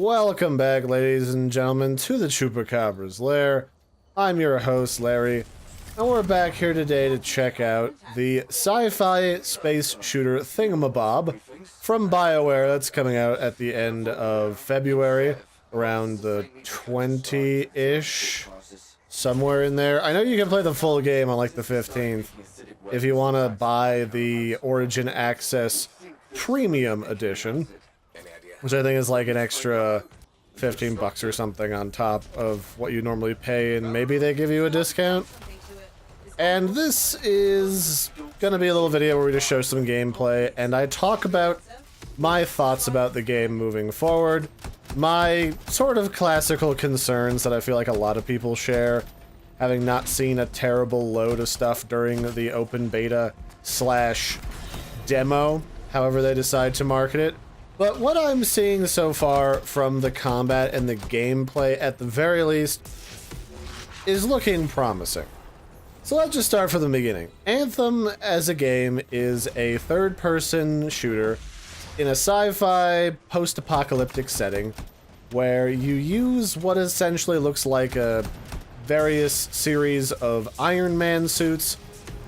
Welcome back, ladies and gentlemen, to the Chupacabra's lair. I'm your host, Larry, and we're back here today to check out the sci-fi space shooter thingamabob from BioWare that's coming out at the end of February, around the 20-ish, somewhere in there. I know you can play the full game on like the 15th if you want to buy the Origin Access Premium Edition, which I think is like an extra 15 bucks or something on top of what you normally pay, and maybe they give you a discount. And this is gonna be a little video where we just show some gameplay, and I talk about my thoughts about the game moving forward, my sort of classical concerns that I feel like a lot of people share, having not seen a terrible load of stuff during the open beta slash demo, however they decide to market it. But what I'm seeing so far from the combat and the gameplay, at the very least, is looking promising. So let's just start from the beginning. Anthem, as a game, is a third-person shooter in a sci-fi post-apocalyptic setting where you use what essentially looks like a various series of Iron Man suits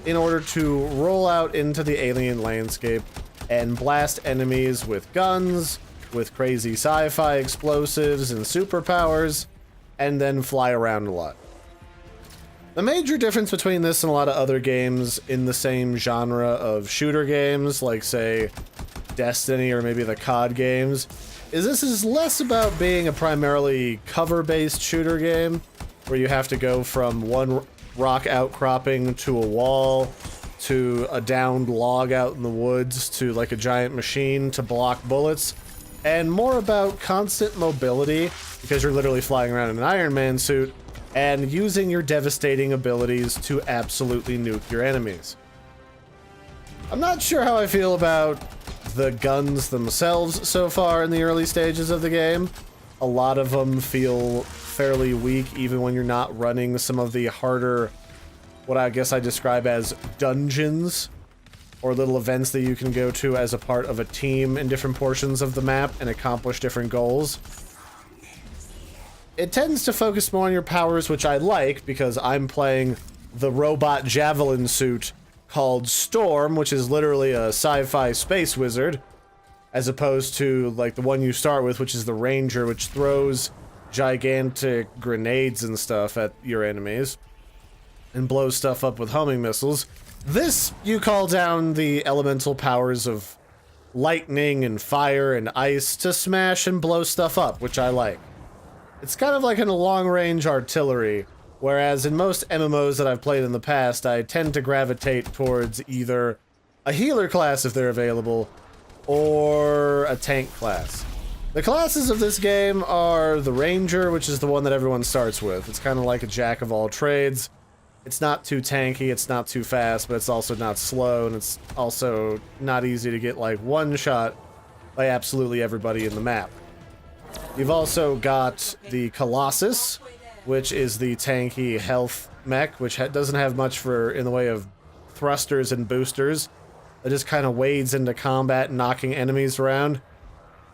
in order to roll out into the alien landscape and blast enemies with guns, with crazy sci-fi explosives and superpowers, and then fly around a lot. The major difference between this and a lot of other games in the same genre of shooter games, like say Destiny or maybe the COD games, is this is less about being a primarily cover-based shooter game, where you have to go from one rock outcropping to a wall, to a downed log out in the woods, to like a giant machine to block bullets, and more about constant mobility, because you're literally flying around in an Iron Man suit, and using your devastating abilities to absolutely nuke your enemies. I'm not sure how I feel about the guns themselves so far in the early stages of the game. A lot of them feel fairly weak, even when you're not running some of the harder, what I guess I describe as dungeons, or little events that you can go to as a part of a team in different portions of the map and accomplish different goals. It tends to focus more on your powers, which I like, because I'm playing the robot Javelin suit called Storm, which is literally a sci-fi space wizard, as opposed to like the one you start with, which is the Ranger, which throws gigantic grenades and stuff at your enemies and blows stuff up with homing missiles. This, you call down the elemental powers of lightning and fire and ice to smash and blow stuff up, which I like. It's kind of like in a long-range artillery, whereas in most MMOs that I've played in the past, I tend to gravitate towards either a healer class if they're available, or a tank class. The classes of this game are the Ranger, which is the one that everyone starts with. It's kind of like a jack of all trades. It's not too tanky, it's not too fast, but it's also not slow, and it's also not easy to get like one shot by absolutely everybody in the map. You've also got the Colossus, which is the tanky health mech, which doesn't have much in the way of thrusters and boosters. It just kind of wades into combat, knocking enemies around.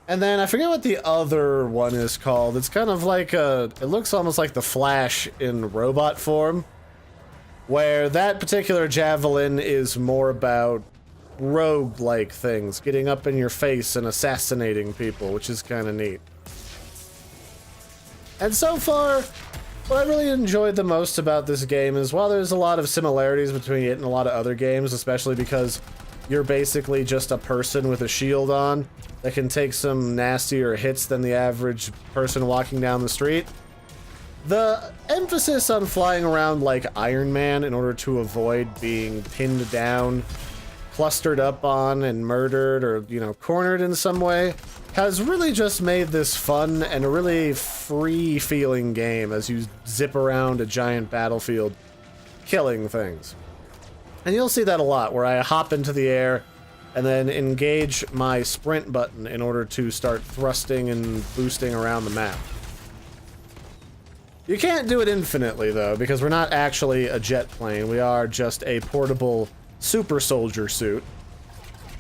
And then I forget what the other one is called. It's kind of like it looks almost like the Flash in robot form, where that particular Javelin is more about rogue-like things, getting up in your face and assassinating people, which is kind of neat. And so far, what I really enjoyed the most about this game is, while there's a lot of similarities between it and a lot of other games, especially because you're basically just a person with a shield on that can take some nastier hits than the average person walking down the street, the emphasis on flying around like Iron Man in order to avoid being pinned down, clustered up on, and murdered, or, you know, cornered in some way, has really just made this fun and a really free-feeling game as you zip around a giant battlefield, killing things. And you'll see that a lot, where I hop into the air and then engage my sprint button in order to start thrusting and boosting around the map. You can't do it infinitely, though, because we're not actually a jet plane. We are just a portable super soldier suit.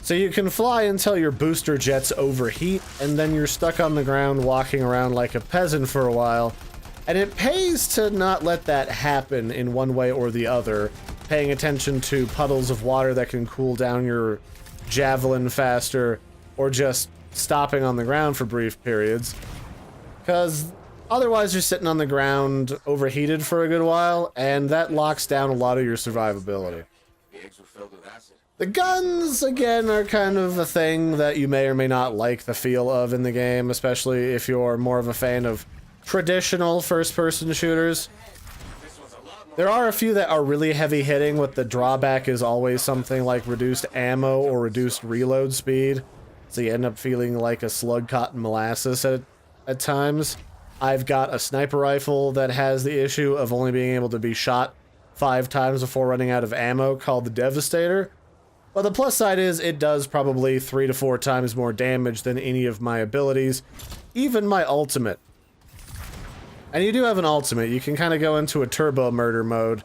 So you can fly until your booster jets overheat, and then you're stuck on the ground walking around like a peasant for a while. And it pays to not let that happen in one way or the other, paying attention to puddles of water that can cool down your javelin faster, or just stopping on the ground for brief periods. Because otherwise you're sitting on the ground overheated for a good while, and that locks down a lot of your survivability. The eggs were filled with acid. The guns, again, are kind of a thing that you may or may not like the feel of in the game, especially if you're more of a fan of traditional first-person shooters. There are a few that are really heavy-hitting, with the drawback is always something like reduced ammo or reduced reload speed, so you end up feeling like a slug caught in molasses at times. I've got a sniper rifle that has the issue of only being able to be shot 5 times before running out of ammo, called the Devastator. But the plus side is it does probably 3 to 4 times more damage than any of my abilities, even my ultimate. And you do have an ultimate. You can kind of go into a turbo murder mode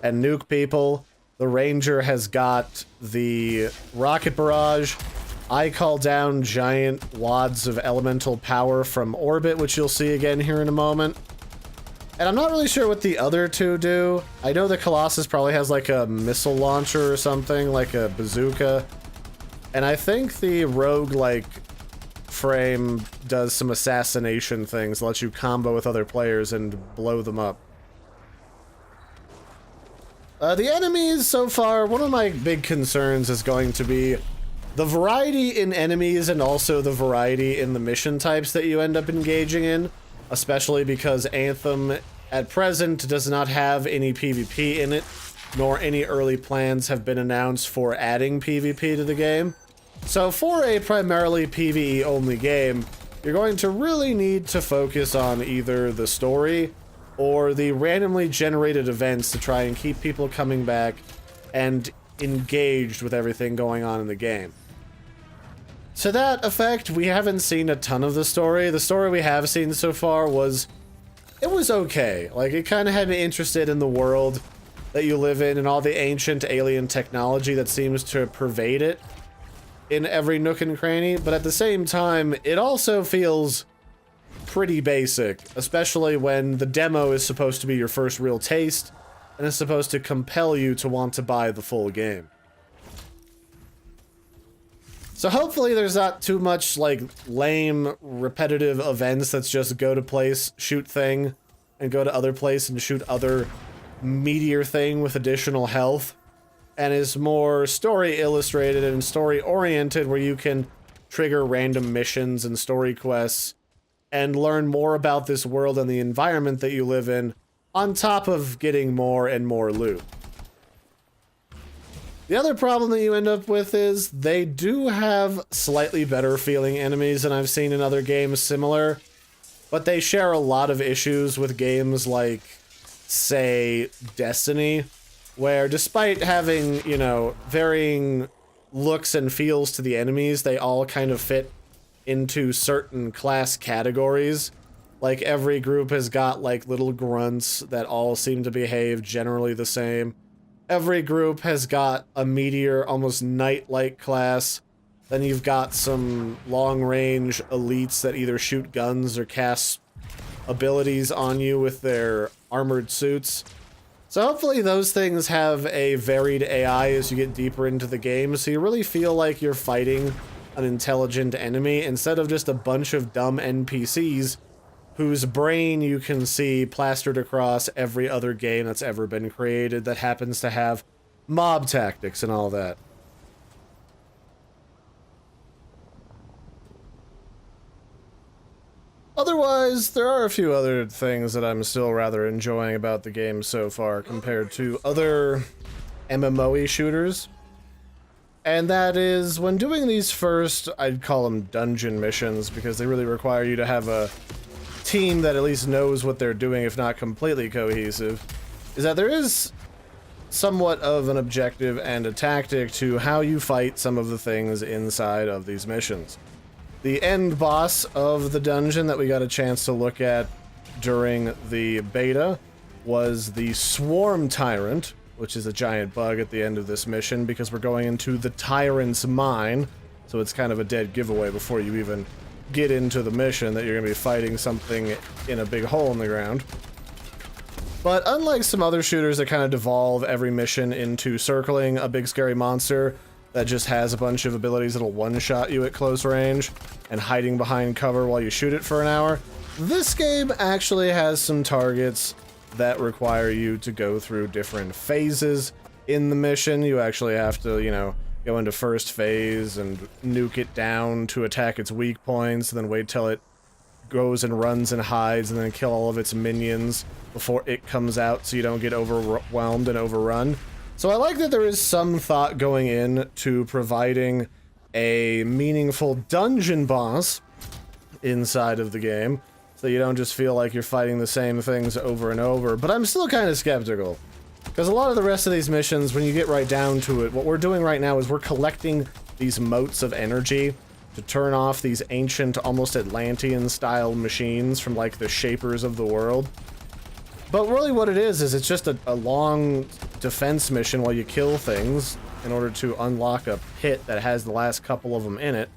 and nuke people. The Ranger has got the rocket barrage. I call down giant wads of elemental power from orbit, which you'll see again here in a moment. And I'm not really sure what the other two do. I know the Colossus probably has like a missile launcher or something, like a bazooka. And I think the rogue frame does some assassination things, lets you combo with other players and blow them up. The enemies so far, one of my big concerns is going to be the variety in enemies and also the variety in the mission types that you end up engaging in. Especially because Anthem, at present, does not have any PvP in it, nor any early plans have been announced for adding PvP to the game. So for a primarily PvE-only game, you're going to really need to focus on either the story or the randomly generated events to try and keep people coming back and engaged with everything going on in the game. To that effect, we haven't seen a ton of the story. The story we have seen so far was okay. Like, it kind of had me interested in the world that you live in and all the ancient alien technology that seems to pervade it in every nook and cranny, but at the same time, it also feels pretty basic, especially when the demo is supposed to be your first real taste and is supposed to compel you to want to buy the full game. So hopefully there's not too much, lame, repetitive events that's just go to place, shoot thing, and go to other place and shoot other meteor thing with additional health, and is more story illustrated and story oriented, where you can trigger random missions and story quests and learn more about this world and the environment that you live in, on top of getting more and more loot. The other problem that you end up with is they do have slightly better feeling enemies than I've seen in other games similar, but they share a lot of issues with games like, say, Destiny, where despite having, varying looks and feels to the enemies, they all kind of fit into certain class categories. Like, every group has got, little grunts that all seem to behave generally the same. Every group has got a meteor, almost knight-like class. Then you've got some long-range elites that either shoot guns or cast abilities on you with their armored suits. So hopefully those things have a varied AI as you get deeper into the game, so you really feel like you're fighting an intelligent enemy instead of just a bunch of dumb NPCs whose brain you can see plastered across every other game that's ever been created that happens to have mob tactics and all that. Otherwise, there are a few other things that I'm still rather enjoying about the game so far compared to other MMO-y shooters. And that is, when doing these first, I'd call them dungeon missions, because they really require you to have a team that at least knows what they're doing, if not completely cohesive, is that there is somewhat of an objective and a tactic to how you fight some of the things inside of these missions. The end boss of the dungeon that we got a chance to look at during the beta was the Swarm Tyrant, which is a giant bug at the end of this mission, because we're going into the Tyrants Mine, so it's kind of a dead giveaway before you even get into the mission that you're going to be fighting something in a big hole in the ground. But unlike some other shooters that kind of devolve every mission into circling a big scary monster that just has a bunch of abilities that'll one-shot you at close range and hiding behind cover while you shoot it for an hour, this game actually has some targets that require you to go through different phases in the mission. You actually have to, you know, go into first phase and nuke it down to attack its weak points, and then wait till it goes and runs and hides, and then kill all of its minions before it comes out so you don't get overwhelmed and overrun. So I like that there is some thought going in to providing a meaningful dungeon boss inside of the game, so you don't just feel like you're fighting the same things over and over. But I'm still kind of skeptical, because a lot of the rest of these missions, when you get right down to it, what we're doing right now is we're collecting these motes of energy to turn off these ancient, almost Atlantean-style machines from, like, the shapers of the world. But really what it is it's just a long defense mission while you kill things in order to unlock a pit that has the last couple of them in it,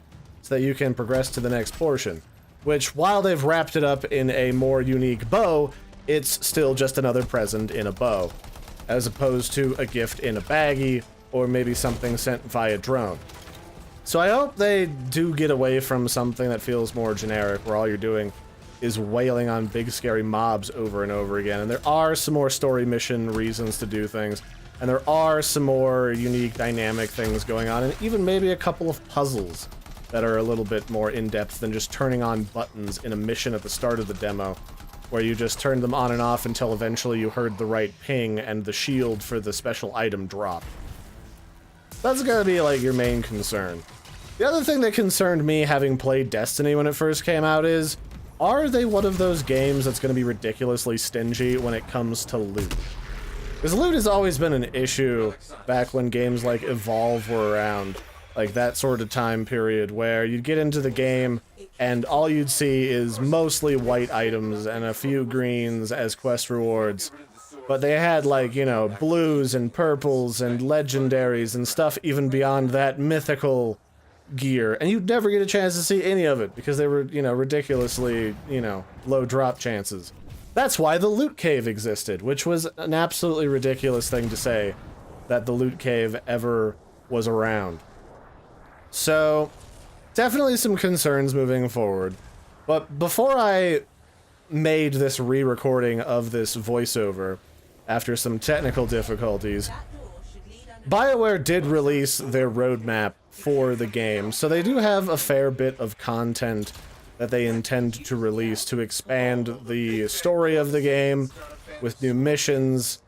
so that you can progress to the next portion. Which, while they've wrapped it up in a more unique bow, it's still just another present in a bow, as opposed to a gift in a baggie, or maybe something sent via drone. So I hope they do get away from something that feels more generic, where all you're doing is wailing on big scary mobs over and over again. And there are some more story mission reasons to do things, and there are some more unique dynamic things going on, and even maybe a couple of puzzles that are a little bit more in-depth than just turning on buttons in a mission at the start of the demo, where you just turned them on and off until eventually you heard the right ping and the shield for the special item dropped. That's gotta be, like, your main concern. The other thing that concerned me, having played Destiny when it first came out, is, are they one of those games that's gonna be ridiculously stingy when it comes to loot? Because loot has always been an issue back when games like Evolve were around, like that sort of time period, where you'd get into the game and all you'd see is mostly white items and a few greens as quest rewards. But they had, like, you know, blues and purples and legendaries and stuff even beyond that mythical gear. And you'd never get a chance to see any of it because they were, you know, ridiculously, you know, low drop chances. That's why the loot cave existed, which was an absolutely ridiculous thing to say, that the loot cave ever was around. So, definitely some concerns moving forward. But before I made this re-recording of this voiceover, after some technical difficulties, BioWare did release their roadmap for the game, so they do have a fair bit of content that they intend to release to expand the story of the game with new missions,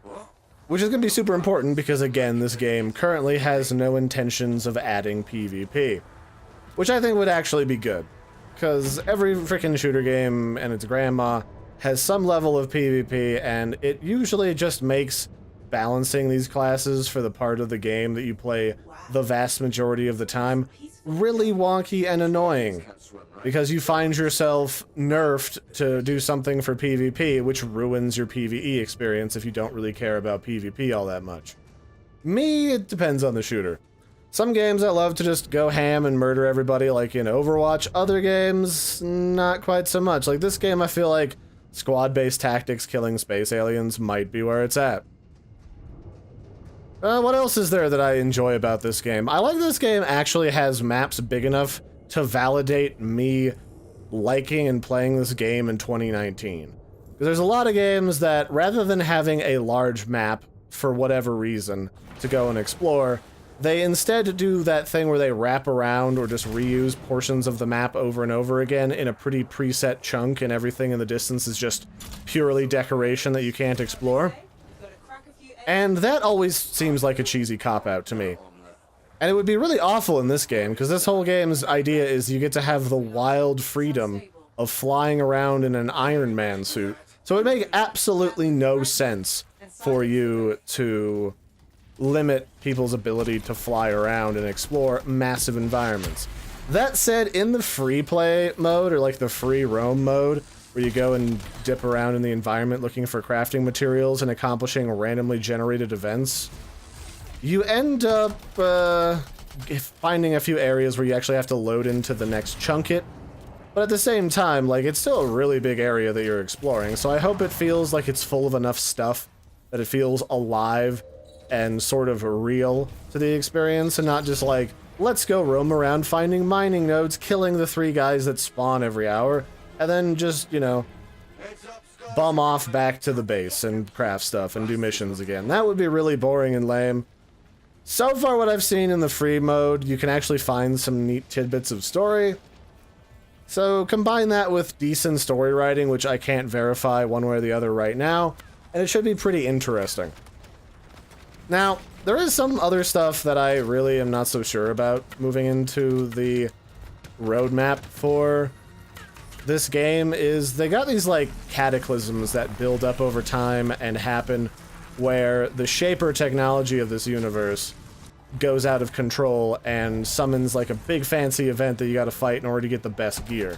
which is going to be super important because, again, this game currently has no intentions of adding PvP, which I think would actually be good, because every freaking shooter game and its grandma has some level of PvP, and it usually just makes balancing these classes for the part of the game that you play the vast majority of the time really wonky and annoying, because you find yourself nerfed to do something for PvP, which ruins your PvE experience if you don't really care about PvP all that much. Me, it depends on the shooter. Some games I love to just go ham and murder everybody, like in Overwatch. Other games, not quite so much. Like this game, I feel like squad-based tactics killing space aliens might be where it's at. What else is there that I enjoy about this game? I like this game actually has maps big enough to validate me liking and playing this game in 2019. Because there's a lot of games that, rather than having a large map for whatever reason to go and explore, they instead do that thing where they wrap around or just reuse portions of the map over and over again in a pretty preset chunk, and everything in the distance is just purely decoration that you can't explore. And that always seems like a cheesy cop-out to me. And it would be really awful in this game, because this whole game's idea is you get to have the wild freedom of flying around in an Iron Man suit. So it would make absolutely no sense for you to limit people's ability to fly around and explore massive environments. That said, in the free play mode, or like the free roam mode, where you go and dip around in the environment looking for crafting materials and accomplishing randomly generated events, you end up finding a few areas where you actually have to load into the next chunket. But at the same time, like, it's still a really big area that you're exploring, so I hope it feels like it's full of enough stuff that it feels alive and sort of real to the experience, and not just like, let's go roam around finding mining nodes, killing the 3 guys that spawn every hour, and then just, you know, bum off back to the base and craft stuff and do missions again. That would be really boring and lame. So far what I've seen in the free mode, you can actually find some neat tidbits of story. So combine that with decent story writing, which I can't verify one way or the other right now, and it should be pretty interesting. Now, there is some other stuff that I really am not so sure about moving into the roadmap for this game. Is they got these like cataclysms that build up over time and happen where the shaper technology of this universe goes out of control and summons like a big fancy event that you gotta fight in order to get the best gear.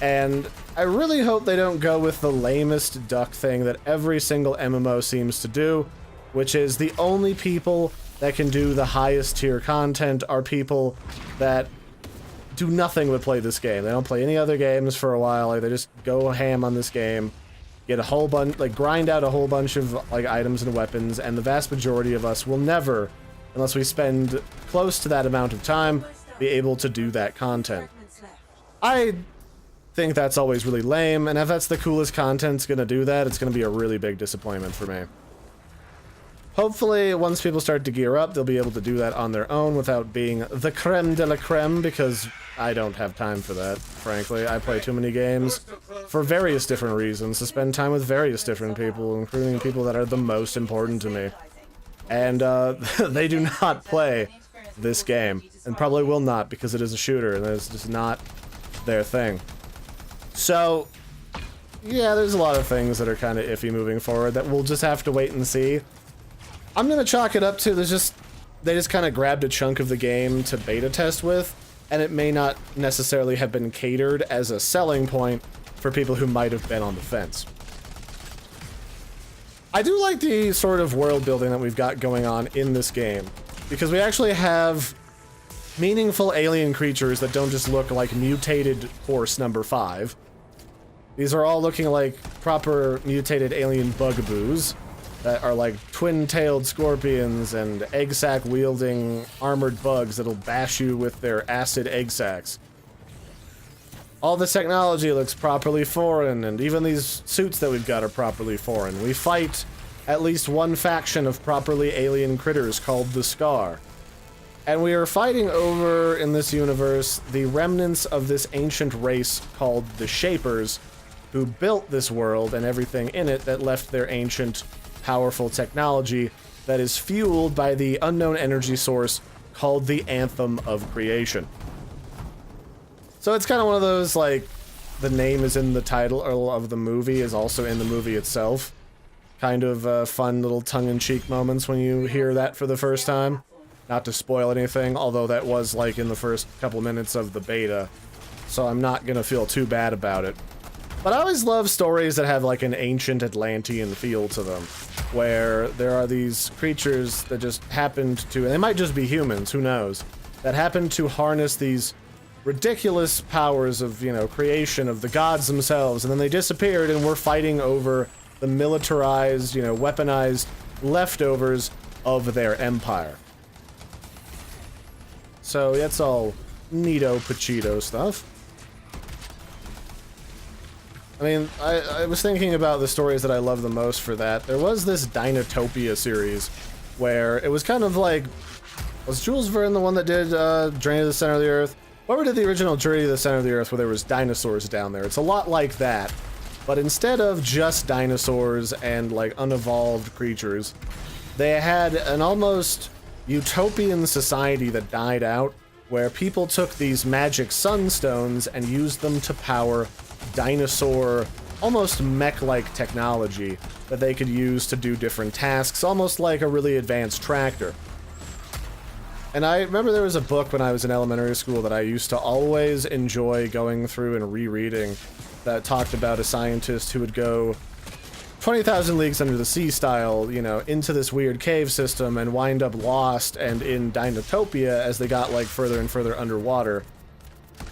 And I really hope they don't go with the lamest duck thing that every single MMO seems to do, which is the only people that can do the highest tier content are people that do nothing but play this game. They don't play any other games for a while, like they just go ham on this game, get a whole bunch, like grind out a whole bunch of like items and weapons, and the vast majority of us will never, unless we spend close to that amount of time, be able to do that content. I think that's always really lame, and if that's the coolest content's gonna do that, it's gonna be a really big disappointment for me. Hopefully, once people start to gear up, they'll be able to do that on their own without being the creme de la creme, because I don't have time for that, frankly. I play too many games for various different reasons to spend time with various different people, including people that are the most important to me. And they do not play this game, and probably will not, because it is a shooter, and it's just not their thing. So, yeah, there's a lot of things that are kind of iffy moving forward that we'll just have to wait and see. I'm gonna chalk it up to they just kind of grabbed a chunk of the game to beta test with, and it may not necessarily have been catered as a selling point for people who might have been on the fence. I do like the sort of world building that we've got going on in this game, because we actually have meaningful alien creatures that don't just look like mutated horse number 5. These are all looking like proper mutated alien bugaboos that are like twin-tailed scorpions and egg sac wielding armored bugs that'll bash you with their acid egg sacs. All the technology looks properly foreign, and even these suits that we've got are properly foreign. We fight at least one faction of properly alien critters called the Scar. And we are fighting over, in this universe, the remnants of this ancient race called the Shapers, who built this world and everything in it that left their ancient, powerful technology that is fueled by the unknown energy source called the Anthem of Creation. So it's kind of one of those, like, the name is in the title of the movie is also in the movie itself. Kind of fun little tongue-in-cheek moments when you hear that for the first time. Not to spoil anything, although that was, like, in the first couple minutes of the beta, so I'm not gonna feel too bad about it. But I always love stories that have, like, an ancient Atlantean feel to them, where there are these creatures that just happened to, and they might just be humans, who knows, that happen to harness these ridiculous powers of, you know, creation of the gods themselves, and then they disappeared, and we're fighting over the militarized, you know, weaponized leftovers of their empire. So that's all neato pachito stuff. I mean, I was thinking about the stories that I love the most for that. There was this Dinotopia series where it was kind of like, was Jules Verne the one that did Journey to the Center of the Earth? Whoever did the original Journey to the Center of the Earth where there was dinosaurs down there? It's a lot like that, but instead of just dinosaurs and like unevolved creatures, they had an almost utopian society that died out where people took these magic sunstones and used them to power dinosaur, almost mech-like technology that they could use to do different tasks, almost like a really advanced tractor. And I remember there was a book when I was in elementary school that I used to always enjoy going through and rereading that talked about a scientist who would go 20,000 leagues under the sea style, you know, into this weird cave system and wind up lost and in Dinotopia as they got, like, further and further underwater.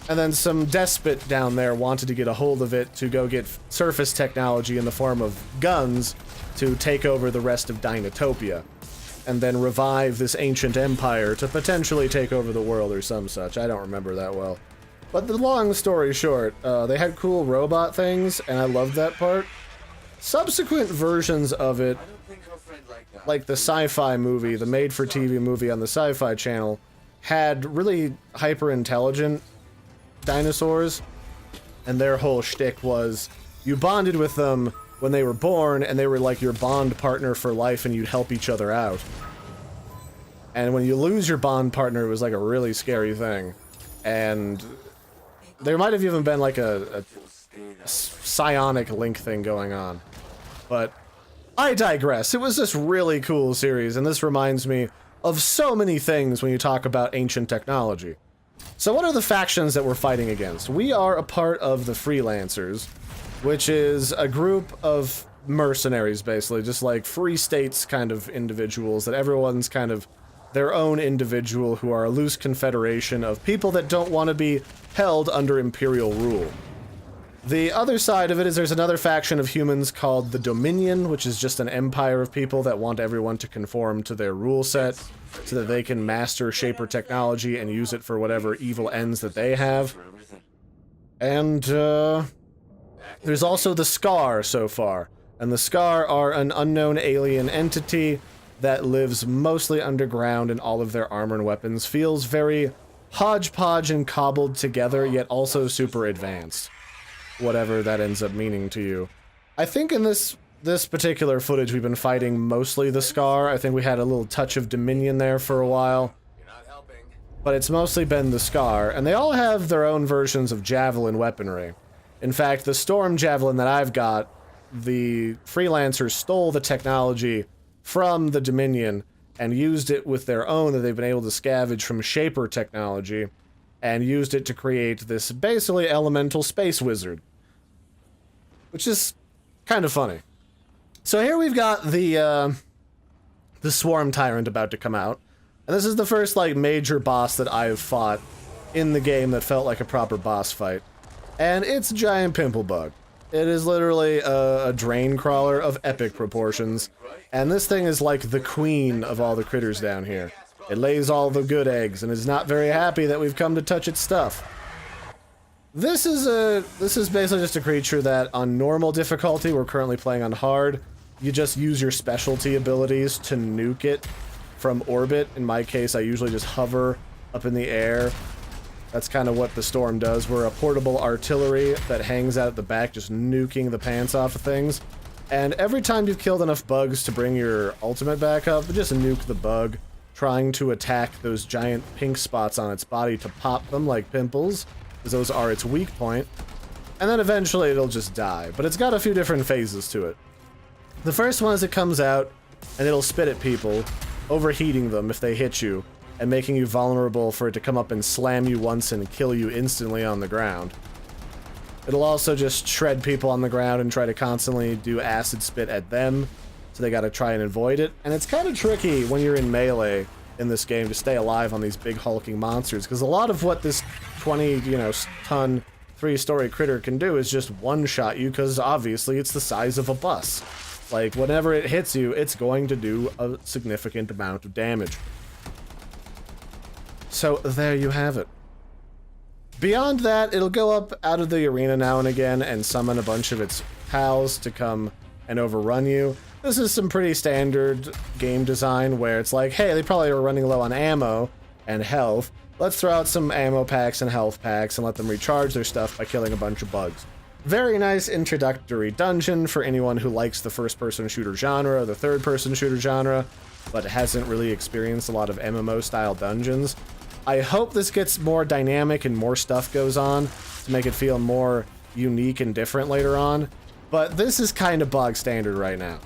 And then some despot down there wanted to get a hold of it to go get surface technology in the form of guns to take over the rest of Dinotopia. And then revive this ancient empire to potentially take over the world or some such. I don't remember that well. But the long story short, they had cool robot things, and I loved that part. Subsequent versions of it, like the sci-fi movie, the made-for-TV movie on the Sci-Fi Channel, had really hyper-intelligent dinosaurs, and their whole shtick was you bonded with them when they were born, and they were like your bond partner for life, and you'd help each other out. And when you lose your bond partner, it was like a really scary thing. And there might have even been like a psionic link thing going on. But I digress. It was this really cool series, and this reminds me of so many things when you talk about ancient technology. So what are the factions that we're fighting against? We are a part of the Freelancers, which is a group of mercenaries, basically, just like free states kind of individuals, that everyone's kind of their own individual, who are a loose confederation of people that don't want to be held under imperial rule. The other side of it is there's another faction of humans called the Dominion, which is just an empire of people that want everyone to conform to their rule set so that they can master Shaper technology and use it for whatever evil ends that they have. And, there's also the Scar so far. And the Scar are an unknown alien entity that lives mostly underground, and all of their armor and weapons feels very hodgepodge and cobbled together, yet also super advanced. Whatever that ends up meaning to you. I think in this particular footage we've been fighting mostly the Scar. I think we had a little touch of Dominion there for a while. You're not helping. But it's mostly been the Scar, and they all have their own versions of Javelin weaponry. In fact, the Storm Javelin that I've got, the Freelancers stole the technology from the Dominion and used it with their own that they've been able to scavenge from Shaper technology, and used it to create this basically elemental space wizard. Which is kind of funny. So here we've got the Swarm Tyrant about to come out. And this is the first, like, major boss that I've fought in the game that felt like a proper boss fight. And it's a giant pimple bug. It is literally a drain crawler of epic proportions. And this thing is like the queen of all the critters down here. It lays all the good eggs and is not very happy that we've come to touch its stuff. This is basically just a creature that on normal difficulty, we're currently playing on hard, you just use your specialty abilities to nuke it from orbit. In my case, I usually just hover up in the air. That's kind of what the Storm does. We're a portable artillery that hangs out at the back, just nuking the pants off of things. And every time you've killed enough bugs to bring your ultimate back up, just nuke the bug, trying to attack those giant pink spots on its body to pop them like pimples, because those are its weak point. And then eventually it'll just die. But it's got a few different phases to it. The first one is it comes out, and it'll spit at people, overheating them if they hit you, and making you vulnerable for it to come up and slam you once and kill you instantly on the ground. It'll also just shred people on the ground and try to constantly do acid spit at them, so they gotta try and avoid it. And it's kind of tricky when you're in melee in this game to stay alive on these big hulking monsters, because a lot of what this 20-ton 3-story critter can do is just one-shot you, because obviously it's the size of a bus. Like, whenever it hits you, it's going to do a significant amount of damage. So there you have it. Beyond that, it'll go up out of the arena now and again and summon a bunch of its pals to come and overrun you. This is some pretty standard game design where it's like, hey, they probably are running low on ammo and health. Let's throw out some ammo packs and health packs and let them recharge their stuff by killing a bunch of bugs. Very nice introductory dungeon for anyone who likes the first-person shooter genre or the third-person shooter genre, but hasn't really experienced a lot of MMO-style dungeons. I hope this gets more dynamic and more stuff goes on to make it feel more unique and different later on, but this is kind of bog standard right now.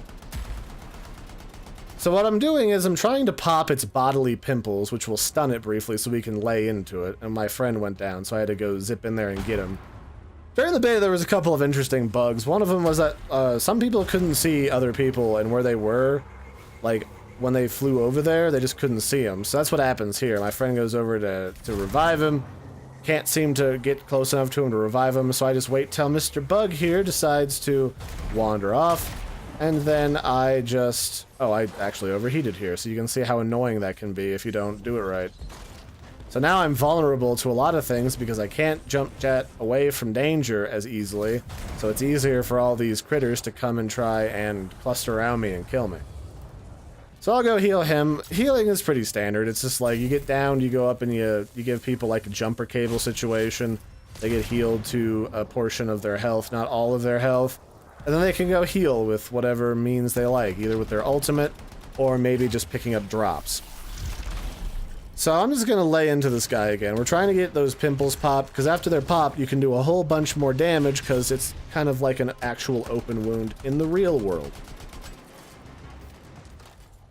So what I'm doing is I'm trying to pop its bodily pimples, which will stun it briefly so we can lay into it, and my friend went down, so I had to go zip in there and get him. During the beta, there was a couple of interesting bugs. One of them was that some people couldn't see other people and where they were. Like, when they flew over there, they just couldn't see them. So that's what happens here. My friend goes over to revive him. Can't seem to get close enough to him to revive him, so I just wait till Mr. Bug here decides to wander off. And then I just... Oh, I actually overheated here, so you can see how annoying that can be if you don't do it right. So now I'm vulnerable to a lot of things because I can't jump jet away from danger as easily. So it's easier for all these critters to come and try and cluster around me and kill me. So I'll go heal him. Healing is pretty standard. It's just like you get down, you go up and you give people like a jumper cable situation. They get healed to a portion of their health, not all of their health. And then they can go heal with whatever means they like, either with their ultimate or maybe just picking up drops. So I'm just going to lay into this guy again. We're trying to get those pimples popped, because after they're popped, you can do a whole bunch more damage, because it's kind of like an actual open wound in the real world.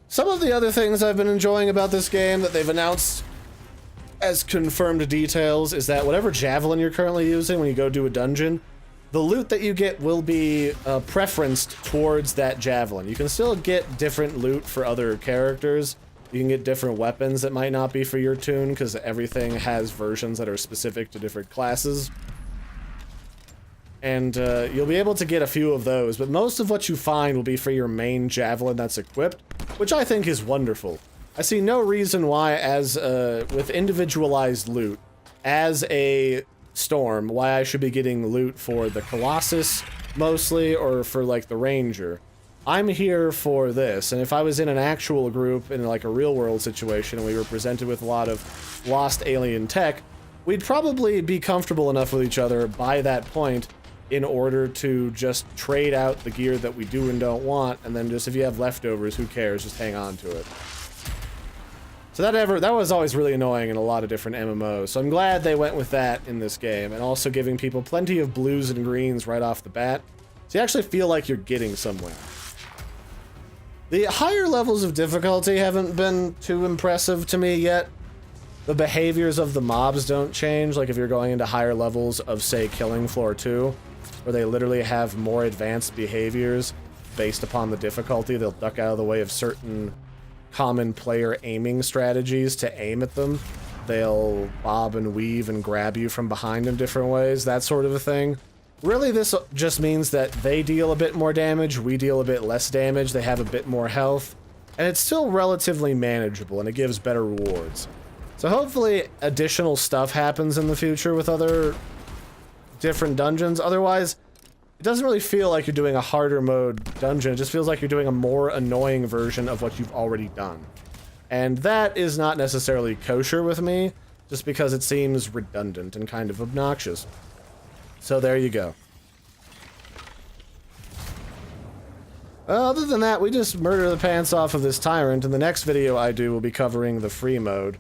Some of the other things I've been enjoying about this game that they've announced as confirmed details is that whatever javelin you're currently using when you go do a dungeon, the loot that you get will be preferenced towards that javelin. You can still get different loot for other characters. You can get different weapons that might not be for your tune, because everything has versions that are specific to different classes. And you'll be able to get a few of those, but most of what you find will be for your main javelin that's equipped, which I think is wonderful. I see no reason why, as with individualized loot, as a Storm, why I should be getting loot for the Colossus, mostly, or for, like, the Ranger. I'm here for this, and if I was in an actual group, in, like, a real-world situation, and we were presented with a lot of lost alien tech, we'd probably be comfortable enough with each other by that point in order to just trade out the gear that we do and don't want, and then just, if you have leftovers, who cares, just hang on to it. So that was always really annoying in a lot of different MMOs, so I'm glad they went with that in this game, and also giving people plenty of blues and greens right off the bat, so you actually feel like you're getting somewhere. The higher levels of difficulty haven't been too impressive to me yet. The behaviors of the mobs don't change, like if you're going into higher levels of, say, Killing Floor 2, where they literally have more advanced behaviors based upon the difficulty. They'll duck out of the way of certain common player aiming strategies to aim at them. They'll bob and weave and grab you from behind in different ways, that sort of a thing. Really, this just means that they deal a bit more damage, we deal a bit less damage, they have a bit more health, and it's still relatively manageable, and it gives better rewards. So hopefully additional stuff happens in the future with other different dungeons. Otherwise, it doesn't really feel like you're doing a harder mode dungeon, it just feels like you're doing a more annoying version of what you've already done. And that is not necessarily kosher with me, just because it seems redundant and kind of obnoxious. So there you go. Other than that, we just murder the pants off of this tyrant, and the next video I do will be covering the free mode.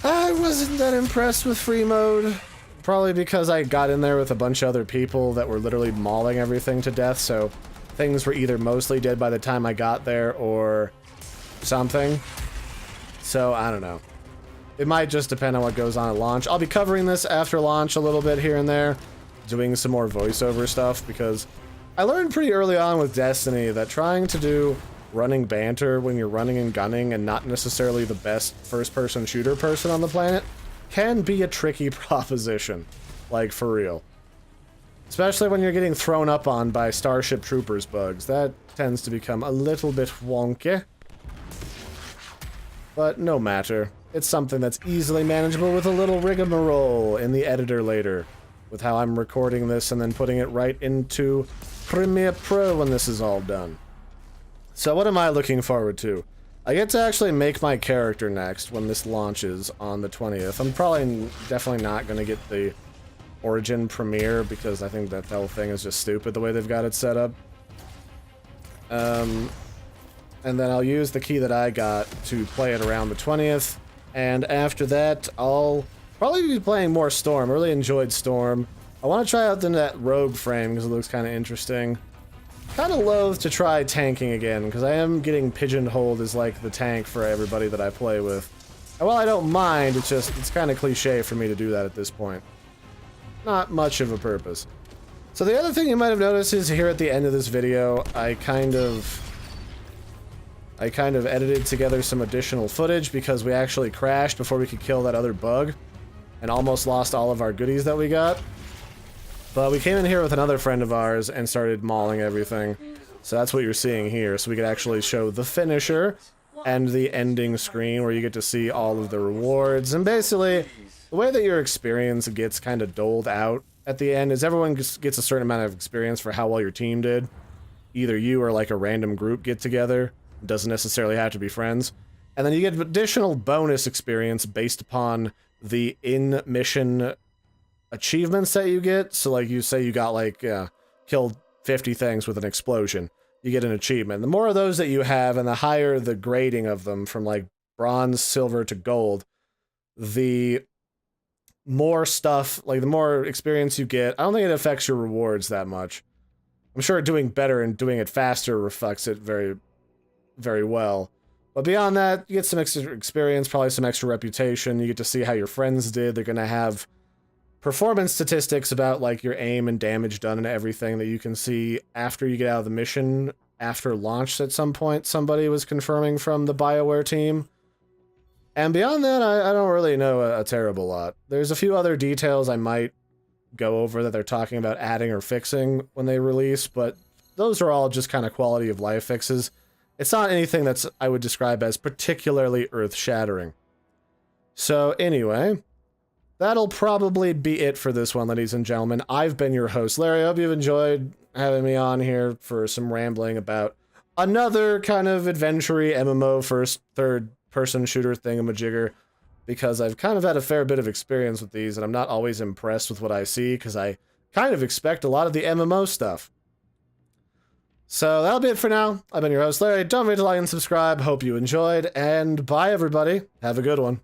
I wasn't that impressed with free mode, probably because I got in there with a bunch of other people that were literally mauling everything to death, so things were either mostly dead by the time I got there or something. So, I don't know. It might just depend on what goes on at launch. I'll be covering this after launch a little bit here and there, doing some more voiceover stuff, because I learned pretty early on with Destiny that trying to do running banter when you're running and gunning and not necessarily the best first-person shooter person on the planet can be a tricky proposition, like for real. Especially when you're getting thrown up on by Starship Troopers bugs. That tends to become a little bit wonky. But no matter. It's something that's easily manageable with a little rigmarole in the editor later, with how I'm recording this and then putting it right into Premiere Pro when this is all done. So what am I looking forward to? I get to actually make my character next when this launches on the 20th. I'm probably definitely not going to get the Origin premiere because I think that whole thing is just stupid the way they've got it set up. And then I'll use the key that I got to play it around the 20th. And after that, I'll probably be playing more Storm. I really enjoyed Storm. I want to try out that rogue frame because it looks kind of interesting. Kind of loath to try tanking again because I am getting pigeonholed as like the tank for everybody that I play with. And while I don't mind, it's kind of cliche for me to do that at this point. not much of a purpose. So the other thing you might have noticed is here at the end of this video, I kind of edited together some additional footage because we actually crashed before we could kill that other bug and almost lost all of our goodies that we got. But we came in here with another friend of ours and started mauling everything. So that's what you're seeing here. So we could actually show the finisher and the ending screen where you get to see all of the rewards. And basically, the way that your experience gets kind of doled out at the end is everyone gets a certain amount of experience for how well your team did. Either you or like a random group get together. It doesn't necessarily have to be friends. And then you get additional bonus experience based upon the in-mission achievements that you get. So like you say you got like killed 50 things with an explosion. You get an achievement. The more of those that you have and the higher the grading of them from like bronze, silver to gold, the more stuff, like the more experience you get. I don't think it affects your rewards that much. I'm sure doing better and doing it faster reflects it very, very well. But beyond that, you get some extra experience, probably some extra reputation. You get to see how your friends did. They're going to have performance statistics about like your aim and damage done and everything that you can see after you get out of the mission. After launch at some point, somebody was confirming from the BioWare team. And beyond that, I don't really know a terrible lot. There's a few other details I might go over that they're talking about adding or fixing when they release, but those are all just kind of quality of life fixes. It's not anything that's I would describe as particularly earth-shattering. So anyway, that'll probably be it for this one, ladies and gentlemen. I've been your host, Larry. I hope you've enjoyed having me on here for some rambling about another kind of adventure-y MMO first, third-person shooter thingamajigger, because I've kind of had a fair bit of experience with these, and I'm not always impressed with what I see, because I kind of expect a lot of the MMO stuff. So that'll be it for now. I've been your host, Larry. Don't forget to like and subscribe. Hope you enjoyed, and bye, everybody. Have a good one.